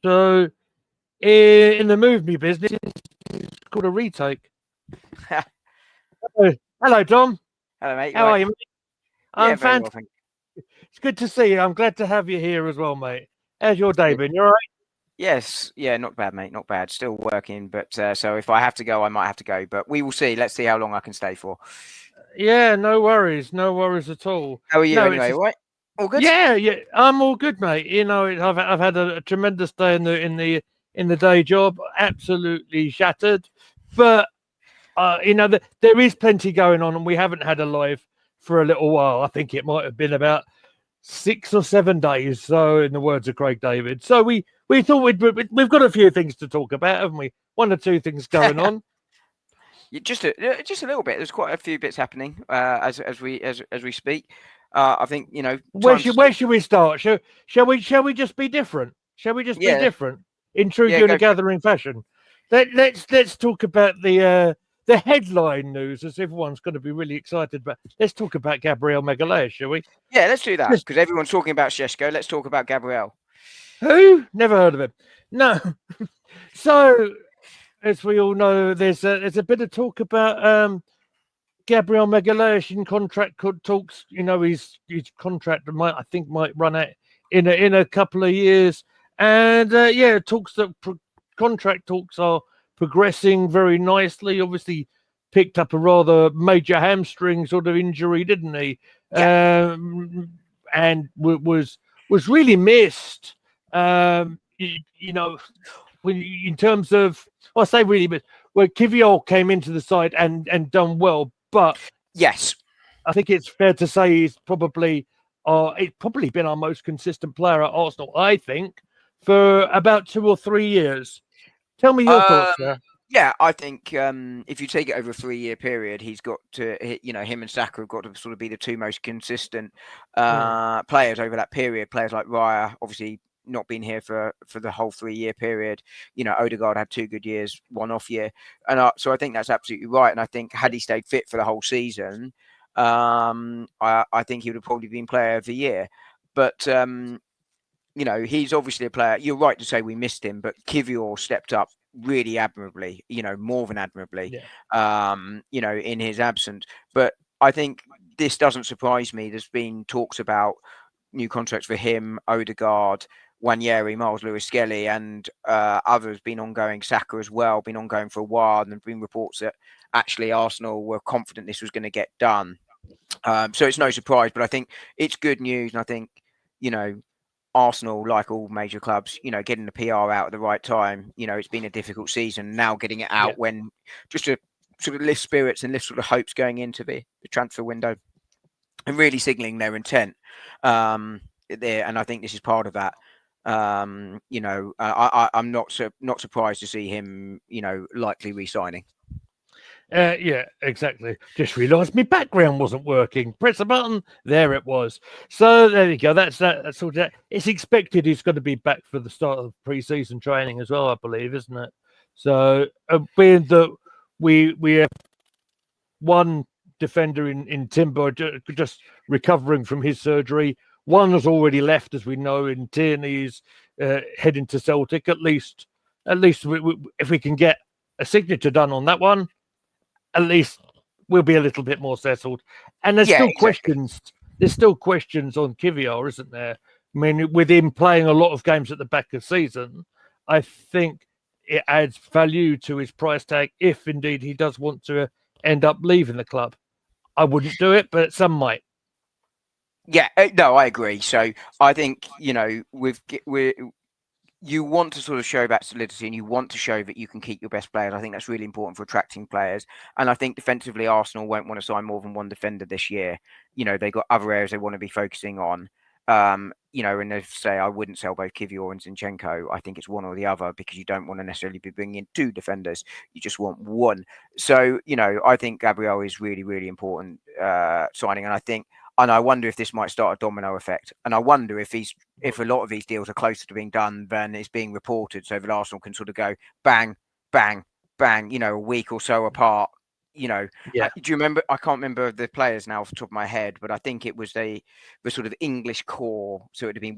So in the movie business, it's called a retake. Hello, Tom. Hello, mate. You How right? are you, mate? Yeah, I'm very well, fantastic. thank It's good to see you. I'm glad to have you here as well, mate. How's your day you. been? You all right? Yes, yeah, not bad, mate. Not bad. Still working, but so if I have to go, I might have to go. But we will see. Let's see how long I can stay for. Yeah, no worries. No worries at all. How are you No, anyway? All right? All good? yeah, yeah. I'm all good, mate. I've had a tremendous day in the day job. Absolutely shattered, but there is plenty going on, and we haven't had a live for a little while. I think it might have been about 6 or 7 days. So, in the words of Craig David, so we thought we've got a few things to talk about, haven't we? One or two things going on. Just a little bit. There's quite a few bits happening as we speak. I think time to Where start. should we start? Shall we just be different? Shall we just be Yeah, different in true yeah, unit go for it. gathering fashion? Let's talk about the headline news, as everyone's going to be really excited. But let's talk about Gabriel Magalhaes, shall we? Yeah, let's do that Just because everyone's talking about Sheshko. Let's talk about Gabriel. who? Never heard of him. No. So, as we all know, there's a bit of talk about Gabriel Magalhaes in contract talks. His contract might run out in a couple of years, and talks contract talks are progressing very nicely. Obviously, picked up a rather major hamstring sort of injury, didn't he? Yeah, And was really missed. You know, in terms of, I say really missed. Well, Kivior came into the side and done well, but yes. I think it's fair to say it's probably been our most consistent player at Arsenal. I think for about 2 or 3 years. Tell me your Um, thoughts there. yeah, I think if you take it over a 3-year period, he's got to, him and Saka have got to sort of be the two most consistent Mm. players over that period. Players like Raya, obviously not been here for the whole 3-year period. Odegaard had 2 good years, one off year, and so I think that's absolutely right. And I think had he stayed fit for the whole season, I think he would have probably been Player of the Year. But he's obviously a player. You're right to say we missed him, but Kivior stepped up really admirably, more than admirably, Yeah, in his absence. But I think this doesn't surprise me. There's been talks about new contracts for him, Odegaard, Wanyeri, Miles Lewis-Skelly, and others been ongoing. Saka as well, been ongoing for a while. And there've been reports that actually Arsenal were confident this was going to get done. So it's no surprise, but I think it's good news. And I think, you know, Arsenal, like all major clubs, getting the PR out at the right time. It's been a difficult season. Now getting it yeah, out when just to sort of lift spirits and lift sort of hopes going into the transfer window and really signalling their intent there. And I think this is part of that. I'm not surprised to see him, likely re-signing. yeah, exactly. Just realised my background wasn't working. Press a button, there it was. So there you go. That's that. That's all. That. It's expected he's going to be back for the start of pre-season training as well, I believe, isn't it? So being that we have one defender in Timber just recovering from his surgery. One has already left, as we know, in Tierney's heading to Celtic. At least if we can get a signature done on that one, at least we'll be a little bit more settled. And there's Yeah, still exactly. questions. There's still questions on Kivior, isn't there? I mean, with him playing a lot of games at the back of the season, I think it adds value to his price tag if indeed he does want to end up leaving the club. I wouldn't do it, but some might. Yeah, no, I agree. So I think we you want to sort of show that solidity and you want to show that you can keep your best players. I think that's really important for attracting players. And I think defensively, Arsenal won't want to sign more than one defender this year. They've got other areas they want to be focusing on. And they say I wouldn't sell both Kivior and Zinchenko. I think it's one or the other because you don't want to necessarily be bringing in two defenders. You just want one. So, I think Gabriel is really, really important signing. And I wonder if this might start a domino effect. And I wonder if a lot of these deals are closer to being done than is being reported, so that Arsenal can sort of go bang, bang, bang, a week or so apart. You know, Yeah. do you remember? I can't remember the players now off the top of my head, but I think it was the sort of English core. So it'd have been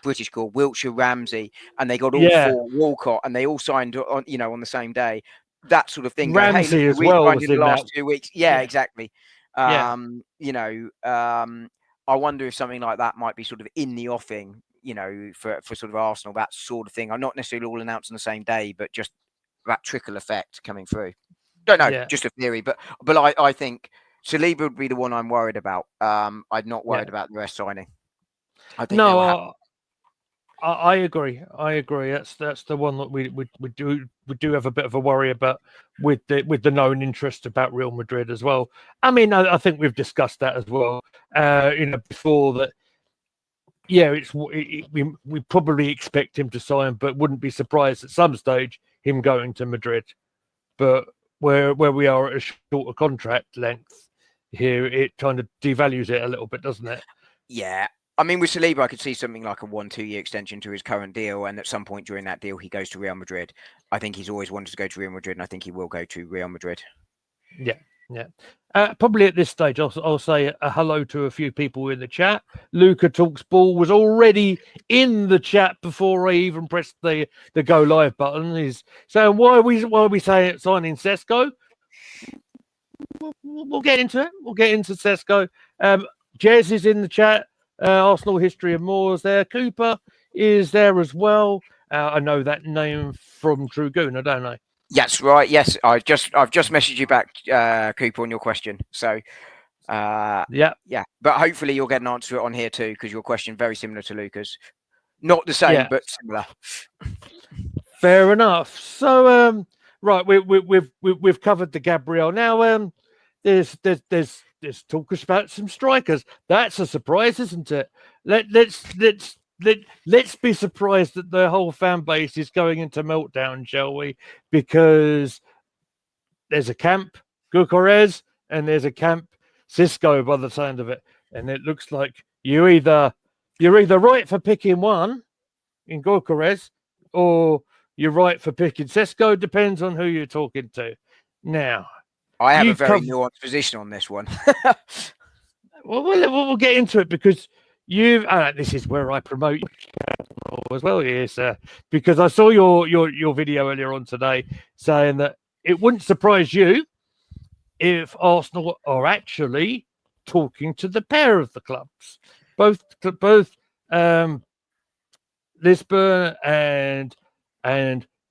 British core, Wiltshire, Ramsey, and they got all Yeah. four, Walcott, and they all signed on, on the same day. That sort of thing. Go, hey, look, Ramsey as we well signed was in the in that. last 2 weeks. Yeah, Yeah. exactly. Yeah. I wonder if something like that might be sort of in the offing. For sort of Arsenal, that sort of thing. I'm not necessarily all announced on the same day, but just that trickle effect coming through. Don't know, Yeah. just a theory, but I think Saliba would be the one I'm worried about. I'm not worried Yeah. about the rest signing. I think they will have. No, I agree. I agree. That's the one that we do have a bit of a worry about with the known interest about Real Madrid as well. I mean, I think we've discussed that as well. Before that. Yeah, we probably expect him to sign, but wouldn't be surprised at some stage him going to Madrid. But where we are at a shorter contract length here, it kind of devalues it a little bit, doesn't it? Yeah. I mean, with Saliba, I could see something like a 1-2 year extension to his current deal, and at some point during that deal, he goes to Real Madrid. I think he's always wanted to go to Real Madrid, and I think he will go to Real Madrid. Yeah, yeah. Probably at this stage, I'll say a hello to a few people in the chat. Luca Talks Ball was already in the chat before I even pressed the go live button. He's saying why are we saying signing Sesko? We'll get into it. We'll get into Sesko. Jez is in the chat. Arsenal history and more is there. Cooper is there as well. I know that name from True Gooner, don't I? Yes, right. Yes, I've just messaged you back, Cooper, on your question. So, Yeah, yeah, but hopefully you'll get an answer to it on here too, because your question very similar to Luca's, not the same yeah. but similar. Fair enough. So, right, we've covered the Gabriel. Now, there's talk about some strikers. That's a surprise, isn't it? Let's be surprised that the whole fan base is going into meltdown, shall we? Because there's a camp Gucorez and there's a camp Cisco by the sound of it, and it looks like you're either right for picking one in Gucorez or you're right for picking Cisco. Depends on who you're talking to. Now, I have a you very cover. nuanced position on this one. Well, we'll get into it because you. This is where I promote you as well, yes, because I saw your video earlier on today saying that it wouldn't surprise you if Arsenal are actually talking to the pair of the clubs, both Lisbon and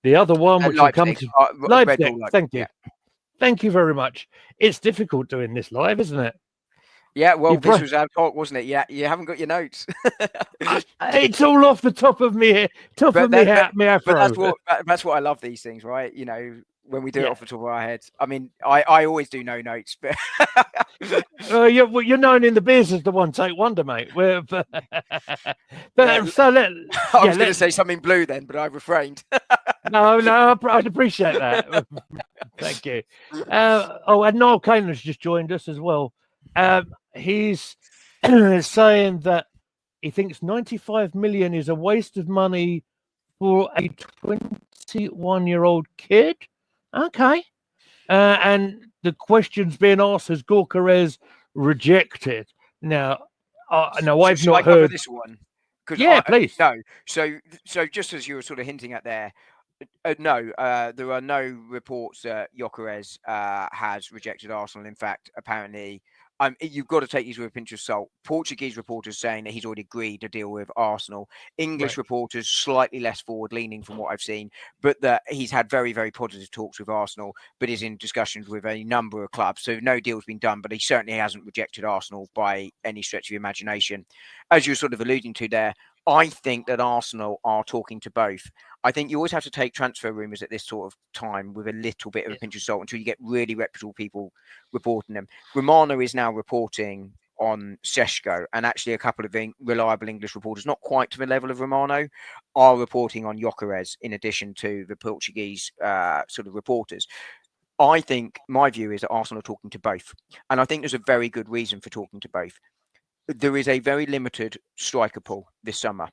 the other one, which will come Leipzig, to Red Leipzig. Bull Leipzig. Thank you. Thank you very much. It's difficult doing this live, isn't it? Yeah, well, this was our talk, wasn't it? Yeah, you haven't got your notes. It's all off the top of me, afro. That's what I love these things, right? When we do it Yeah. off the top of our heads. I mean, I always do no notes, but You're known in the biz as the one take wonder, mate. But yeah, so I was going to say something blue then, but I refrained. no, I'd appreciate that. Thank you. And Noel Kane has just joined us as well. He's saying that he thinks 95 million is a waste of money for a 21-year-old kid. Okay. And the question's being asked, has Gorkarez rejected? Now, I've Shall I not cover heard. this one? Yeah, please. No. So just as you were sort of hinting at there, no, there are no reports that Gyökeres has rejected Arsenal. In fact, apparently, you've got to take these with a pinch of salt. Portuguese reporters saying that he's already agreed to deal with Arsenal. English reporters slightly less forward-leaning from what I've seen, but that he's had very, very positive talks with Arsenal, but is in discussions with a number of clubs. So no deal's been done, but he certainly hasn't rejected Arsenal by any stretch of the imagination. As you're sort of alluding to there, I think that Arsenal are talking to both. I think you always have to take transfer rumours at this sort of time with a little bit of a pinch of salt until you get really reputable people reporting them. Romano is now reporting on Seshko, and actually a couple of reliable English reporters, not quite to the level of Romano, are reporting on Gyökeres in addition to the Portuguese sort of reporters. I think my view is that Arsenal are talking to both, and I think there's a very good reason for talking to both. There is a very limited striker pool this summer.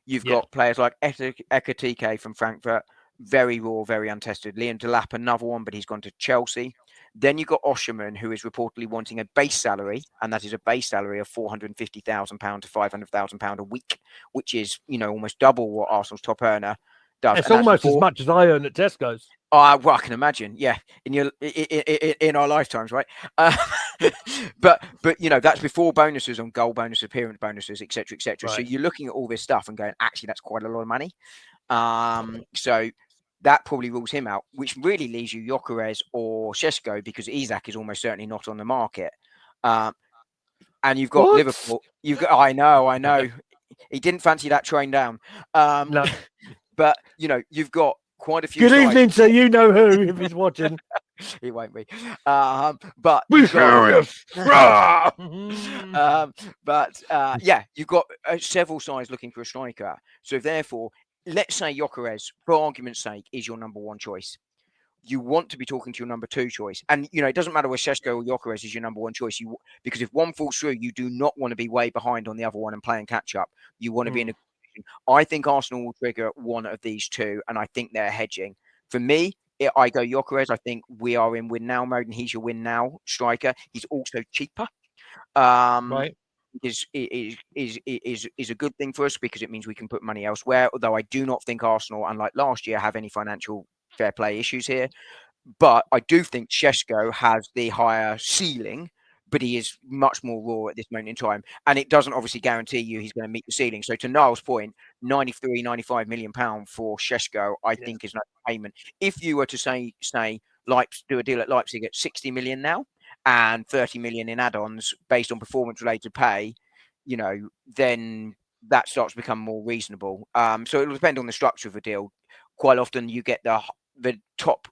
You've got players like Ekatike from Frankfurt, very raw, very untested. Liam Delap, another one, but he's gone to Chelsea. Then you've got Osherman, who is reportedly wanting a base salary, and that is a base salary of £450,000 to £500,000 a week, which is, almost double what Arsenal's top earner does. It's and that's almost as much as I earn at Tesco's. well, I can imagine, yeah, in our lifetimes, right? But that's before bonuses on goal bonuses, appearance bonuses, etc., etc. Right. So you're looking at all this stuff and going, actually, that's quite a lot of money. So that probably rules him out, which really leaves you Gyökeres or Šeško, because Isak is almost certainly not on the market. And you've got What? Liverpool. I know. He didn't fancy that train down. No. But you've got quite a few. Good evening, sir. You know who, if he's watching. He won't be. But Be serious. But you've got several sides looking for a striker. So therefore, let's say Gyökeres, for argument's sake, is your number one choice. You want to be talking to your number two choice. And, it doesn't matter whether Šeško or Gyökeres is your number one choice. Because if one falls through, you do not want to be way behind on the other one and playing catch up. You want to be in a. I think Arsenal will trigger one of these two, and I think they're hedging. For me, I go Gyökeres. I think we are in win now mode, and he's your win now striker. He's also cheaper. Right. Is a good thing for us because it means we can put money elsewhere. Although I do not think Arsenal, unlike last year, have any financial fair play issues here. But I do think Šeško has the higher ceiling, but he is much more raw at this moment in time. And it doesn't obviously guarantee you he's going to meet the ceiling. So to Niall's point, £95 million for Šeško, I think is an payment. If you were to say do a deal at Leipzig at 60 million now and 30 million in add-ons based on performance-related pay, then that starts to become more reasonable. So it'll depend on the structure of the deal. Quite often you get the top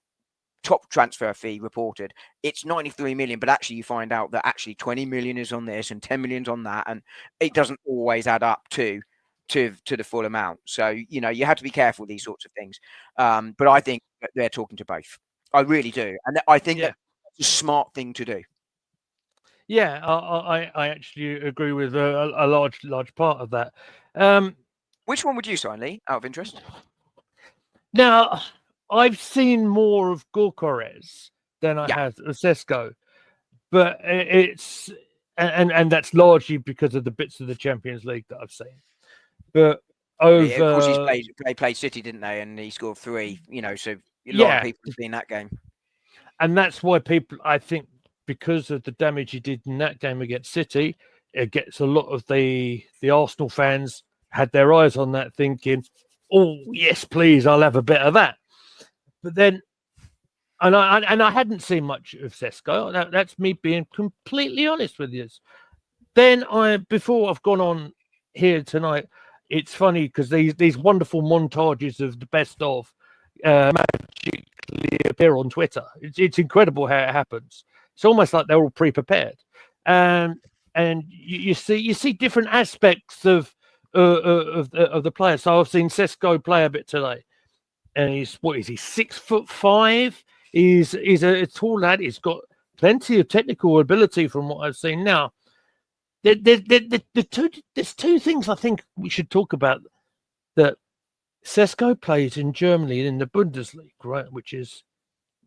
transfer fee reported. It's 93 million, but actually you find out that actually 20 million is on this and 10 million's on that, and it doesn't always add up to the full amount. So you have to be careful with these sorts of things. But I think that they're talking to both. I really do, and I think that's a smart thing to do. Yeah, I actually agree with a large part of that. Which one would you sign, Lee, out of interest? Now, I've seen more of Gyökeres than I have of Šeško, but it's and that's largely because of the bits of the Champions League that I've seen. But of course, they played City, didn't they? And he scored 3. So a lot of people have seen that game, and that's why people, I think, because of the damage he did in that game against City, it gets a lot of the Arsenal fans had their eyes on that, thinking, "Oh yes, please, I'll have a bit of that." But then, and I hadn't seen much of Šeško. That's me being completely honest with you. Then before I've gone on here tonight, it's funny because these wonderful montages of the best of magically appear on Twitter. It's incredible how it happens. It's almost like they're all pre-prepared, and you see different aspects of the player. So I've seen Šeško play a bit today. And he's 6'5". He's a tall lad. He's got plenty of technical ability from what I've seen. Now, there's two things I think we should talk about. That Šeško plays in Germany in the Bundesliga, right, which is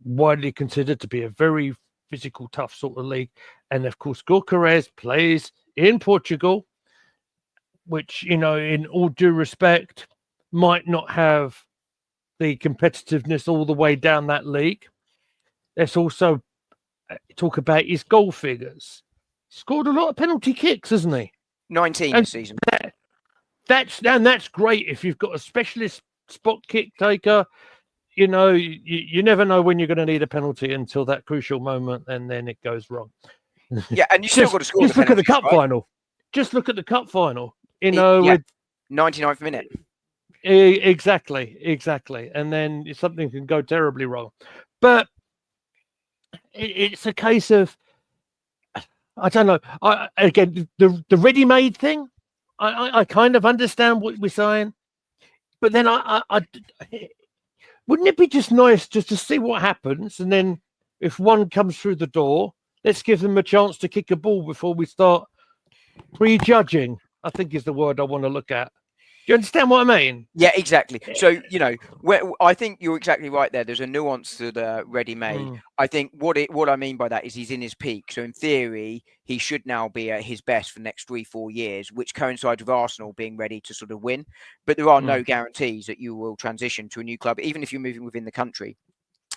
widely considered to be a very physical, tough sort of league. And of course, Gyökeres plays in Portugal, which, in all due respect, might not have the competitiveness all the way down that league. Let's also talk about his goal figures. Scored a lot of penalty kicks, hasn't he? 19 this season. That's great if you've got a specialist spot kick taker. You never know when you're going to need a penalty until that crucial moment, and then it goes wrong. Yeah, and you still got to score. Just look at the cup final. Just look at the cup final. With 99th minute. Exactly. And then something can go terribly wrong. But it's a case of, I don't know. Again, the ready-made thing, I kind of understand what we're saying. But then wouldn't it be just nice just to see what happens? And then if one comes through the door, let's give them a chance to kick a ball before we start prejudging, I think is the word I want to look at. you understand what I mean? Yeah, exactly. So, I think you're exactly right there. There's a nuance to the ready-made. I think what I mean by that is he's in his peak. So in theory, he should now be at his best for the next 3-4 years, which coincides with Arsenal being ready to sort of win. But there are no guarantees that you will transition to a new club, even if you're moving within the country.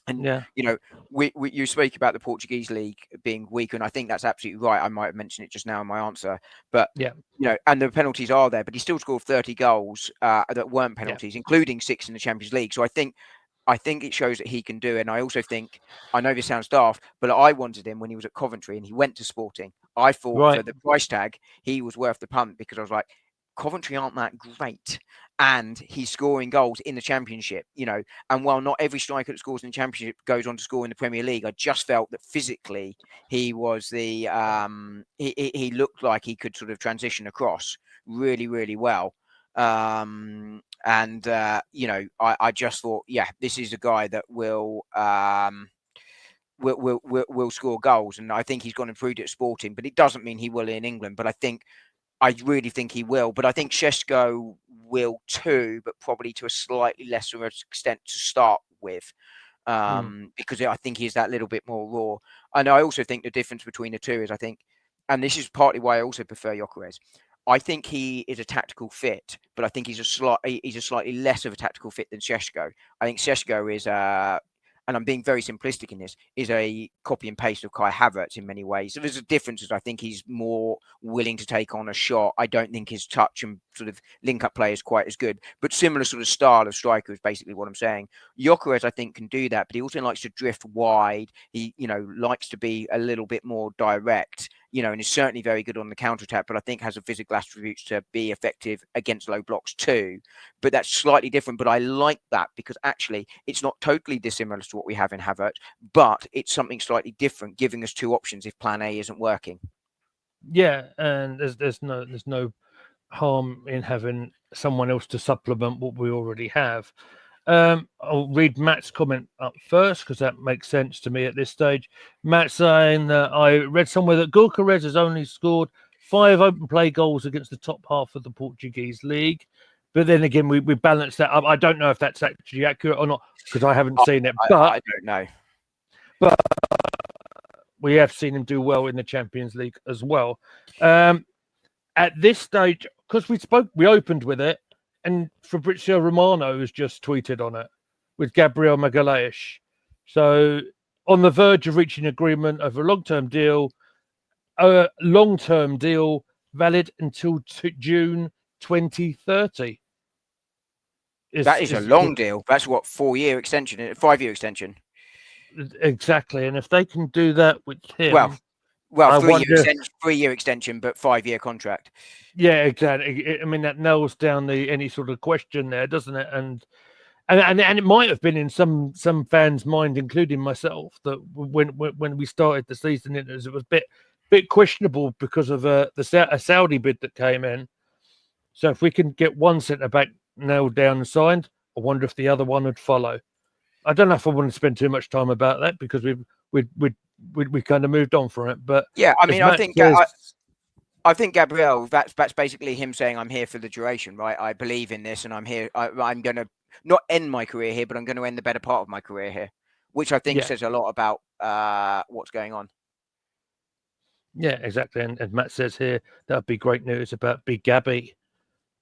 And Yeah, you speak about the Portuguese league being weak, and I think that's absolutely right. I might have mentioned it just now in my answer, but yeah, and the penalties are there, but he still scored 30 goals that weren't yeah. penalties, including 6 in the Champions League. So I think it shows that he can do it. And I also think, I know this sounds daft, but I wanted him when he was at Coventry and he went to Sporting. I thought for Right. the price tag, he was worth the punt because I was like, Coventry aren't that great. And he's scoring goals in the Championship, And while not every striker that scores in the Championship goes on to score in the Premier League, I just felt that physically he was he looked like he could sort of transition across really, really well. I just thought, yeah, this is a guy that will score goals, and I think he's gone and proved it at Sporting, but it doesn't mean he will in England. But I really think he will. But I think Šeško will too, but probably to a slightly lesser extent to start with. Because I think he's that little bit more raw. And I also think the difference between the two is and this is partly why I also prefer Gyökeres. I think he is a tactical fit, but I think he's a slightly less of a tactical fit than Šeško. I think Šeško is and I'm being very simplistic in this, is a copy and paste of Kai Havertz in many ways. So there's a difference. Is I think he's more willing to take on a shot. I don't think his touch and sort of link up play is quite as good, but similar sort of style of striker is basically what I'm saying. Gyökeres, I think, can do that, but he also likes to drift wide. He, likes to be a little bit more direct, and is certainly very good on the counter attack, but I think has the physical attributes to be effective against low blocks too. But that's slightly different. But I like that because actually it's not totally dissimilar to what we have in Havertz, but it's something slightly different, giving us two options if plan A isn't working. Yeah, and there's no harm in having someone else to supplement what we already have. I'll read Matt's comment up first because that makes sense to me at this stage. Matt saying that I read somewhere that Gyökeres has only scored 5 open play goals against the top half of the Portuguese league. But then again, we balance that up. I don't know if that's actually accurate or not because I haven't seen it. But I don't know. But we have seen him do well in the Champions League as well. At this stage, because we opened with it, and Fabrizio Romano has just tweeted on it with Gabriel Magalhaes. So on the verge of reaching agreement over a long-term deal valid until June 2030. That is a long deal. That's what 4-year extension, 5-year extension. Exactly, and if they can do that with him, well, 3-year extension, but 5-year contract. Yeah, exactly. I mean, that nails down any sort of question there, doesn't it? And it might have been in some fans' mind, including myself, that when we started the season, it was a bit questionable because of a Saudi bid that came in. So if we can get one centre back nailed down and signed, I wonder if the other one would follow. I don't know if I want to spend too much time about that because we kind of moved on from it. But yeah, I mean, I think Gabriel, that's basically him saying, I'm here for the duration, right? I believe in this and I'm here. I'm going to not end my career here, but I'm going to end the better part of my career here, which I think says a lot about what's going on. Yeah, exactly. And Matt says here, that'd be great news about Big Gabby.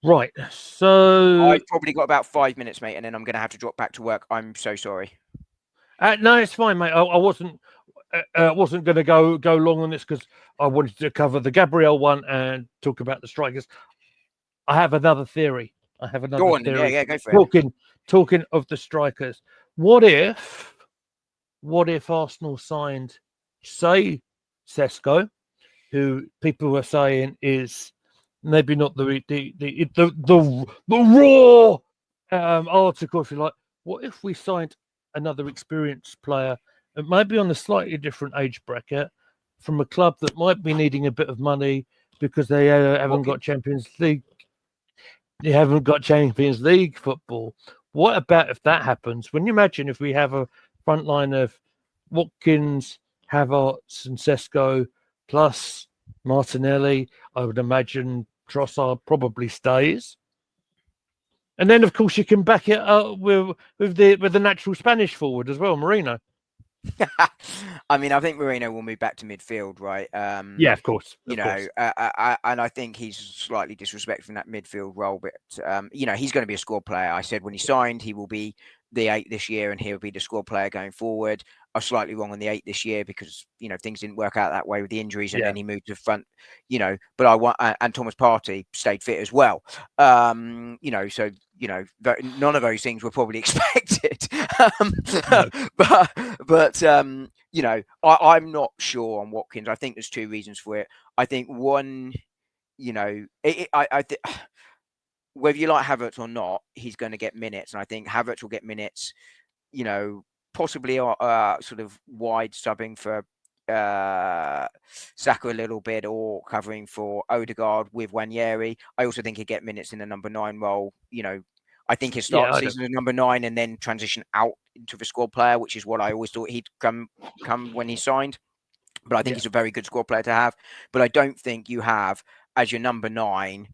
Right. So I've probably got about 5 minutes, mate, and then I'm going to have to drop back to work. I'm so sorry. No, it's fine, mate. I wasn't going to go long on this because I wanted to cover the Gabriel one and talk about the strikers. I have another theory. Go on, theory. Yeah, go for it. Talking of the strikers, what if Arsenal signed, say, Šeško, who people were saying is maybe not the raw article, if you like. What if we signed another experienced player? It might be on a slightly different age bracket from a club that might be needing a bit of money because they haven't got Champions League. They haven't got Champions League football. What about if that happens? When you imagine if we have a front line of Watkins, Havertz, and Šeško plus Martinelli, I would imagine Trossard probably stays. And then, of course, you can back it up with the natural Spanish forward as well, Marino. I mean, I think Marino will move back to midfield, right? Yeah, of course, You of know, course. and I think he's slightly disrespectful in that midfield role, but you know, he's going to be a squad player. I said when he signed, he will be the 8 this year, and he'll be the squad player going forward. I was slightly wrong on the 8 this year because you know things didn't work out that way with the injuries, and Yeah, then he moved to front. You know, but I want and Thomas Partey stayed fit as well. You know, so you know, none of those things were probably expected. no, But you know, I'm not sure on Watkins. I think there's two reasons for it. I think one, you know, I think whether you like Havertz or not, he's going to get minutes, and I think Havertz will get minutes. You know, possibly sort of wide subbing for Saka a little bit, or covering for Odegaard with Wanyeri. I also think he'll get minutes in the number 9 role. You know, I think he'll start yeah, the I do. season as number 9 and then transition out into the squad player, which is what I always thought he'd come when he signed. But I think Yeah, he's a very good squad player to have. But I don't think you have as your number 9.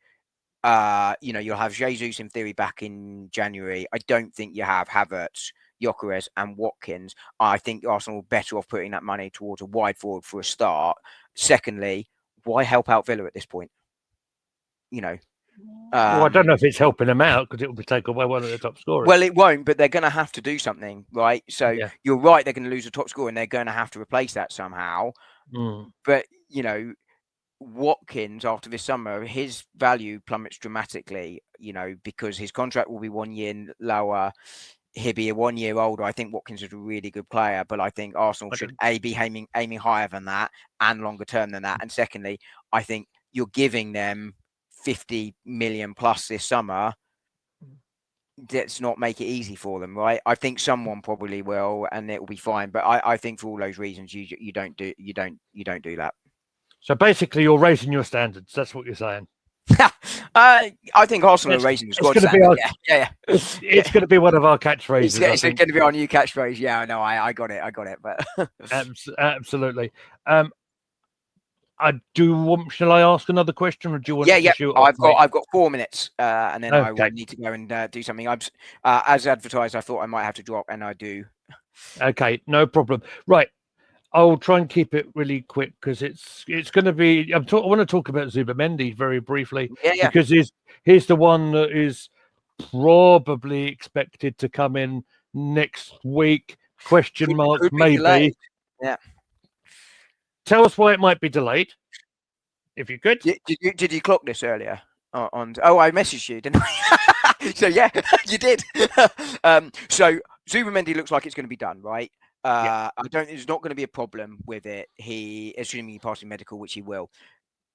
You know, you'll have Jesus in theory back in January. I don't think you have Havertz, Gyökeres, and Watkins. I think Arsenal are better off putting that money towards a wide forward for a start. Secondly, why help out Villa at this point? You know, well, I don't know if it's helping them out because it will be taken away one of the top scorers. well, it won't, but they're going to have to do something, right? So Yeah. you're right; they're going to lose a top scorer, and they're going to have to replace that somehow. Mm. But you know, Watkins after this summer, his value plummets dramatically, you know, because his contract will be 1 year lower. He'll be a 1 year older. I think Watkins is a really good player, but I think Arsenal should be aiming higher than that and longer term than that. And secondly, I think you're giving them 50 million plus this summer. Let's not make it easy for them, right? I think someone probably will, and it will be fine. But I think for all those reasons, you don't do that. So basically, you're raising your standards. That's what you're saying. I think Arsenal are raising the squad standard. Yeah. It's going to be one of our catchphrases. It's going to be our new catchphrase. Yeah, no, I got it. But absolutely. Shall I ask another question, or do you want to shoot I've off, got 4 minutes, and then I will okay. need to go and do something. As advertised, I thought I might have to drop, and I do. Okay, no problem. Right, I'll try and keep it really quick because it's going to be. I want to talk about Zubimendi very briefly because he's the one that is probably expected to come in next week. Question marks, maybe. Delayed. Yeah. Tell us why it might be delayed, if you could. Did you clock this earlier? I messaged you, didn't I? So yeah, you did. So Zubimendi looks like it's going to be done, right? I don't. There's not going to be a problem with it. Assuming he passes medical, which he will.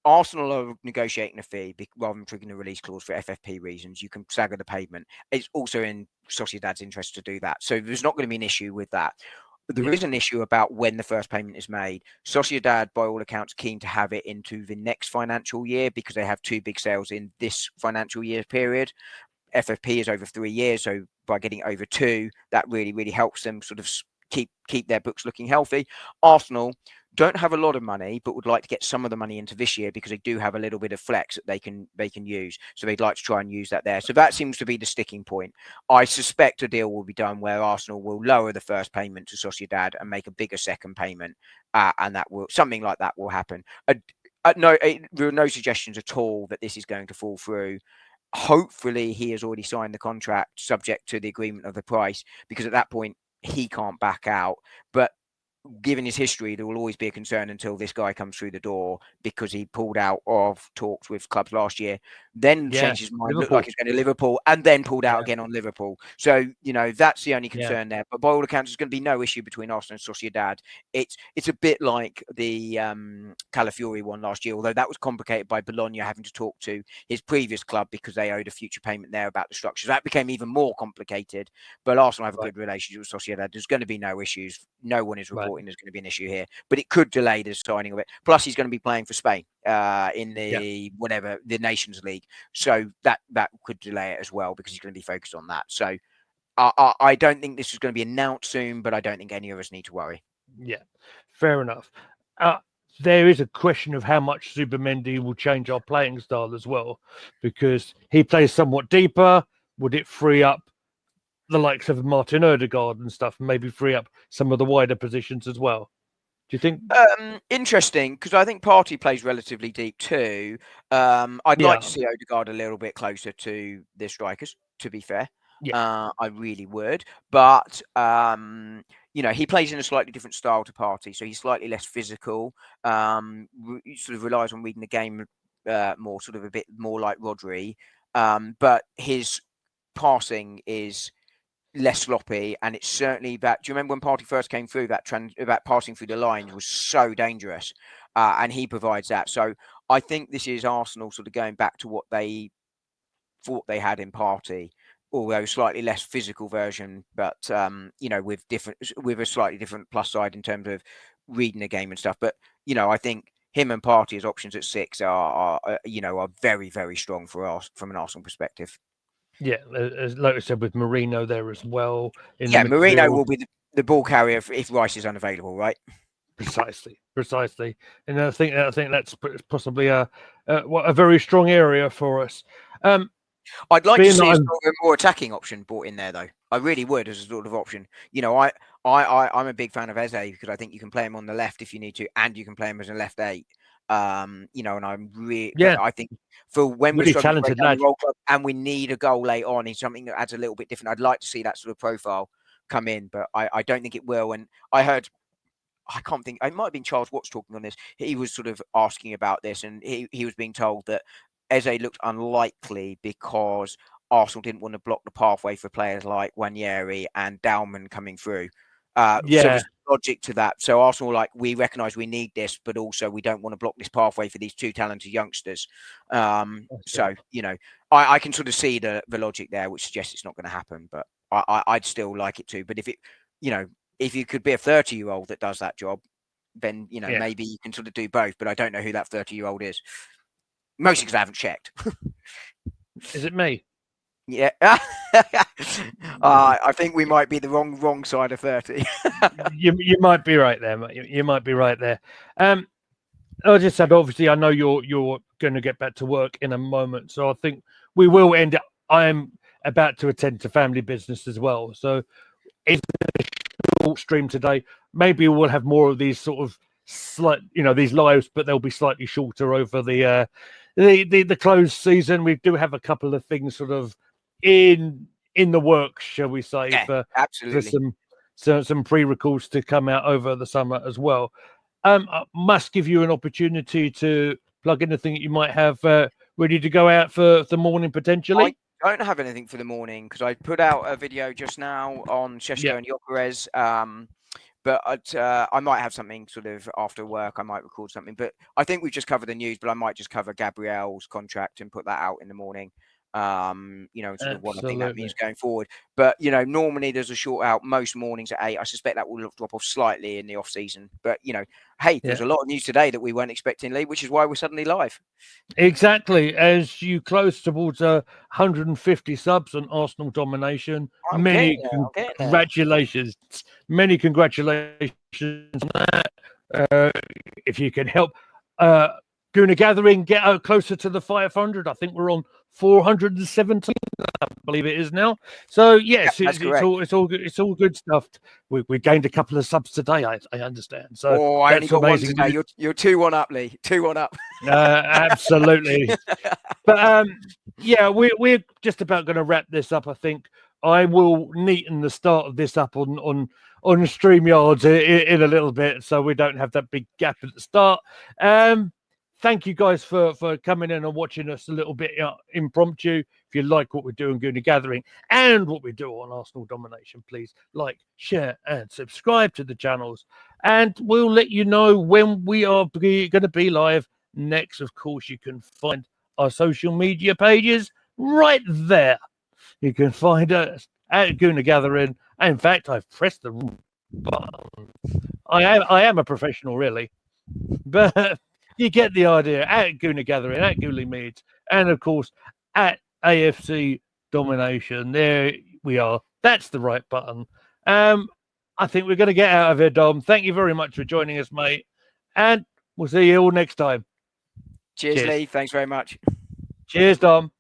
Arsenal are negotiating a fee rather than triggering a release clause for FFP reasons. You can stagger the payment. It's also in Sociedad's interest to do that. So there's not going to be an issue with that. But there is an issue about when the first payment is made. Sociedad, by all accounts, keen to have it into the next financial year because they have 2 big sales in this financial year period. FFP is over 3 years, so by getting over 2, that really, really helps them sort of keep their books looking healthy. Arsenal don't have a lot of money, but would like to get some of the money into this year because they do have a little bit of flex that they can use. So they'd like to try and use that there. So that seems to be the sticking point. I suspect a deal will be done where Arsenal will lower the first payment to Sociedad and make a bigger second payment, and something like that will happen. There are no suggestions at all that this is going to fall through. Hopefully, he has already signed the contract subject to the agreement of the price, because at that point he can't back out. But given his history, there will always be a concern until this guy comes through the door, because he pulled out of talks with clubs last year, then changed his mind, looked like he's going to Liverpool, and then pulled out again on Liverpool. So, you know, that's the only concern there. But by all accounts, there's going to be no issue between Arsenal and Sociedad. It's a bit like the Calafiori one last year, although that was complicated by Bologna having to talk to his previous club because they owed a future payment there about the structure. So that became even more complicated. But Arsenal have a good relationship with Sociedad. There's going to be no issues. No one is reporting there's going to be an issue here, but it could delay the signing of it. Plus, he's going to be playing for Spain in the the Nations League, so that could delay it as well, because he's going to be focused on that. So I don't think this is going to be announced soon, but I don't think any of us need to worry. Yeah, fair enough. There is a question of how much Zubimendi will change our playing style as well, because he plays somewhat deeper. would it free up the likes of Martin Odegaard and stuff, and maybe free up some of the wider positions as well? Do you think? Interesting, because I think Partey plays relatively deep too. I'd like to see Odegaard a little bit closer to the strikers, to be fair. I really would. But, he plays in a slightly different style to Partey, so he's slightly less physical. He sort of relies on reading the game more, sort of a bit more like Rodri. But his passing is less sloppy, and it's certainly that. Do you remember when Partey first came through, that passing through the lines was so dangerous, and he provides that. So I think this is Arsenal sort of going back to what they thought they had in Partey, although slightly less physical version, but with a slightly different plus side in terms of reading the game and stuff. But I think him and Partey as options at 6 are very, very strong for us from an Arsenal perspective. Yeah, as like I said, with Marino there as well. Marino will be the ball carrier if Rice is unavailable, right? Precisely. And I think that's possibly a very strong area for us. I'd like to see a more attacking option brought in there, though. I really would, as a sort of option. I'm a big fan of Eze, because I think you can play him on the left if you need to, and you can play him as a left 8. And I'm really, I think for when really we're struggling to break down the lad. World Club and we need a goal late on, he's something that adds a little bit different. I'd like to see that sort of profile come in, but I don't think it will. And I can't think, it might have been Charles Watts talking on this. He was sort of asking about this, and he was being told that Eze looked unlikely because Arsenal didn't want to block the pathway for players like Wanyeri and Dalman coming through. So there's logic to that. So Arsenal, we recognise we need this, but also we don't want to block this pathway for these two talented youngsters. So, I can sort of see the logic there, which suggests it's not going to happen, but I'd still like it to. But if you could be a 30-year-old that does that job, then, maybe you can sort of do both, but I don't know who that 30-year-old is. Mostly because I haven't checked. Is it me? Yeah. I think we might be the wrong side of 30. you might be right there. You might be right there. I just said, obviously, I know you're going to get back to work in a moment, so I think we will end up. I am about to attend to family business as well, so it's a short stream today. Maybe we'll have more of these sort of these lives, but they'll be slightly shorter over the closed season. We do have a couple of things sort of in the works, shall we say, for some pre-records to come out over the summer as well. I must give you an opportunity to plug anything that you might have ready to go out for the morning potentially. I don't have anything for the morning because I put out a video just now on Šeško and Gyökeres. But I might have something sort of after work. I might record something. But I think we've just covered the news, but I might just cover Gabriel's contract and put that out in the morning. And sort of what I think that means going forward. But, normally there's a short out most mornings at 8. I suspect that will drop off slightly in the off season. But, hey, there's a lot of news today that we weren't expecting, Lee, which is why we're suddenly live. Exactly. As you close towards 150 subs on Arsenal Domination, many congratulations. Many congratulations on that. If you can help Gooner Gathering get closer to the 500, I think we're on 417, I believe it is now. So yes, it's all good stuff. We gained a couple of subs today, I understand. So I only got amazing. One today. You're 2-1 up, Lee. 2-1 up. Absolutely. But we're just about going to wrap this up. I think I will neaten the start of this up on StreamYards in a little bit, so we don't have that big gap at the start. Thank you guys for coming in and watching us a little bit impromptu. If you like what we do in Gooner Gathering and what we do on Arsenal Domination, please like, share, and subscribe to the channels. And we'll let you know when we are going to be live next. Of course, you can find our social media pages right there. You can find us at Gooner Gathering. In fact, I've pressed the button. I am a professional, really. But you get the idea. At Gooner Gathering, at Ghoulie Meads, and of course at AFC Domination. There we are. That's the right button. I think we're going to get out of here, Dom. Thank you very much for joining us, mate. And we'll see you all next time. Cheers. Lee. Thanks very much. Cheers, Dom.